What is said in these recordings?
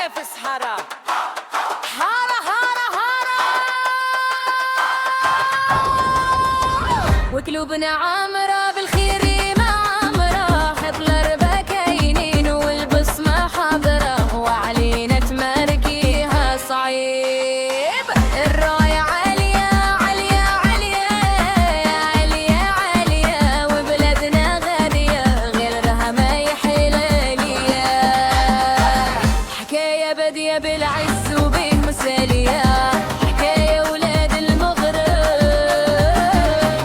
نفس هارا هارا هارا هارا وقلوبنا عامرة بالخير معمرة، حضلر بكاينين والبصمة حاضرة، وعلينا تماركيها صعيب. الراية عالية عالية عالية عالية عالية، وبلادنا غالية غيرها ما يحل ليا. حكاية بادية بالعز وبين مسالية، حكاية ولاد المغرب،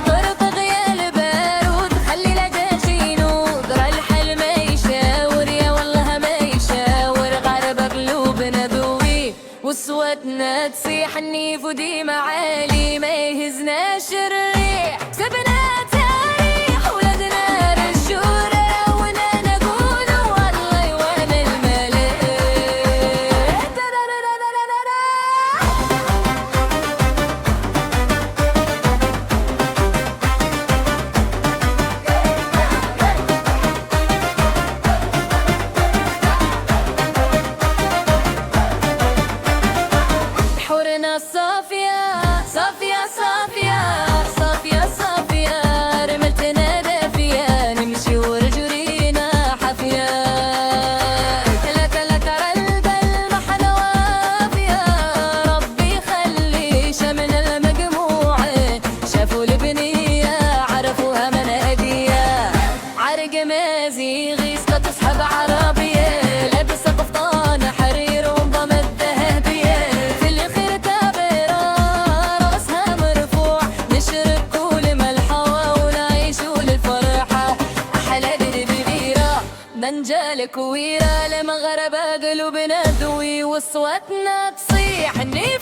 طرطغ يا البارود خلي لداشين وقرا الحل ما يشاور، يا والله ما يشاور. غربة قلوبنا ذوي وصوتنا تصيح النيف وديما عالي، ما يهزناش الريح سبنا تاريخ ولادنا رجولة، وانا نقول والله وانا الملك. بحورنا صافية صافية صافية صافية صافية، رملتنا دافية نمشي ورجلينا حافية. لا ترى البل محنا وافية، ربي يخلي شمل المجموعة، شافوا البنية عرفوها منادية. عرق مازيغي تسحب عربية، لابسة قفطان حرير وانضمت ذهبية، في الخير تابرة راسها مرفوع، نشرب كل ملحة ونعيشوا للفرحة. أحلى بالبيرة منجال كويرة، لمغربة قلوبنا ذوي وصوتنا تصيح النيف